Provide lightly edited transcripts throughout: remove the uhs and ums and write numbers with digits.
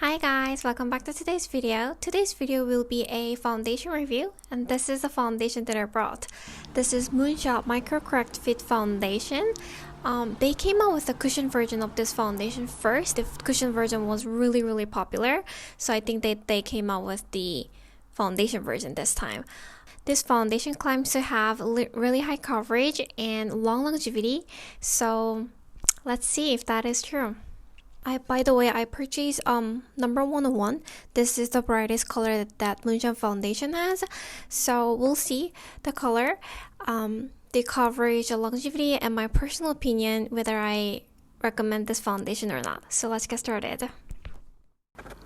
Hi guys, welcome back to today's video. Today's video will be a foundation review, and this is the foundation that I brought. This is Moonshot Micro Correct Fit Foundation. They came out with a cushion version of this foundation first. The cushion version was really popular, so I think they came out with the foundation version this time. This foundation claims to have really high coverage and long longevity, so let's see if that is true. By the way, I purchased number 101. This is the brightest color that Moonshot foundation has. So we'll see the color, the coverage, the longevity, and my personal opinion whether I recommend this foundation or not. So let's get started.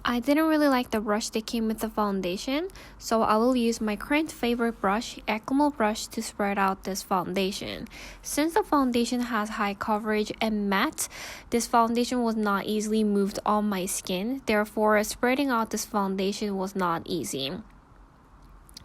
I didn't really like the brush that came with the foundation, so I will use my current favorite brush, Ecamo brush, to spread out this foundation. Since the foundation has high coverage and matte, this foundation was not easily moved on my skin, therefore spreading out this foundation was not easy.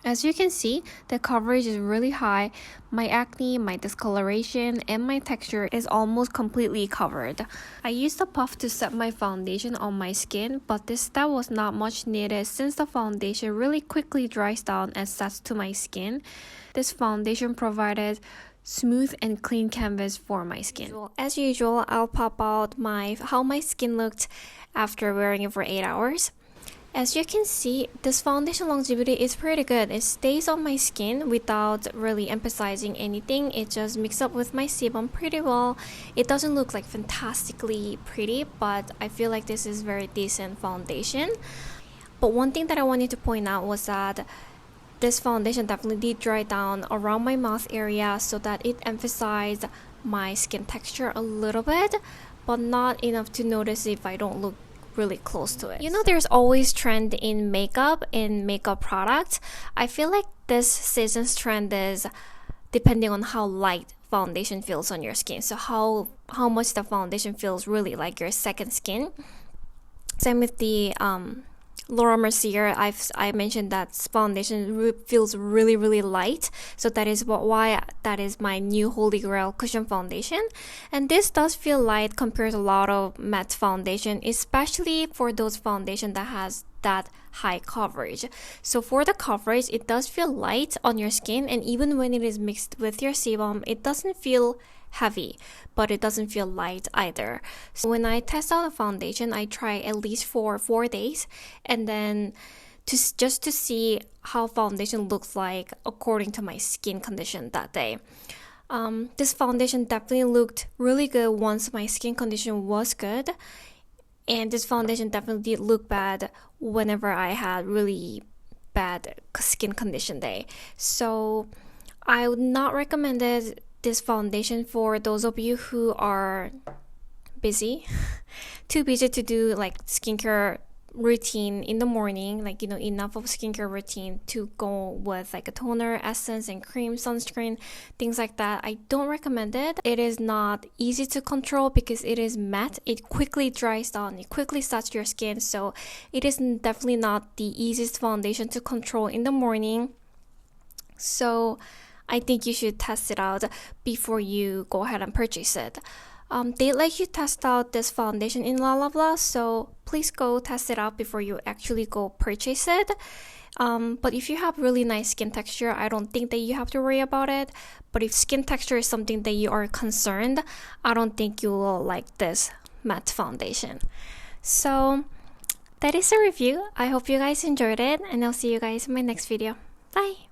As you can see, the coverage is really high. My acne, my discoloration, and my texture is almost completely covered. I used a puff to set my foundation on my skin, but this step was not much needed since the foundation really quickly dries down and sets to my skin. This foundation provided smooth and clean canvas for my skin. As usual, I'll pop out how my skin looked after wearing it for 8 hours. As you can see, this foundation longevity is pretty good. It stays on my skin without really emphasizing anything. It just mixes up with my sebum pretty well. It doesn't look like fantastically pretty, but I feel like this is very decent foundation. But one thing that I wanted to point out was that this foundation definitely did dry down around my mouth area so that it emphasized my skin texture a little bit, but not enough to notice if I don't look really close to it. You know, there's always trend in makeup and makeup products. I feel like this season's trend is depending on how light foundation feels on your skin. So how much the foundation feels really like your second skin. Same with the Laura Mercier. I mentioned that foundation feels really light, so that is why that is my new holy grail cushion foundation. And this does feel light compared to a lot of matte foundation, especially for those foundation that has that high coverage. So for the coverage, it does feel light on your skin, and even when it is mixed with your sebum, it doesn't feel heavy, but it doesn't feel light either. So when I test out a foundation, I try at least for 4 days, and then just to see how foundation looks like according to my skin condition that day. This foundation definitely looked really good once my skin condition was good, and this foundation definitely did look bad whenever I had really bad skin condition day. So I would not recommend this foundation for those of you who are busy, too busy to do like skincare routine in the morning, like, you know, enough of skincare routine to go with like a toner, essence, and cream, sunscreen, things like that. I don't recommend it. It is not easy to control because it is matte. It quickly dries down, it quickly sets your skin, so it is definitely not the easiest foundation to control in the morning. So I think you should test it out before you go ahead and purchase it. They let you test out this foundation in Lalabla, so please go test it out before you actually go purchase it. But if you have really nice skin texture, I don't think that you have to worry about it. But if skin texture is something that you are concerned, I don't think you will like this matte foundation. So that is the review. I hope you guys enjoyed it, and I'll see you guys in my next video. Bye!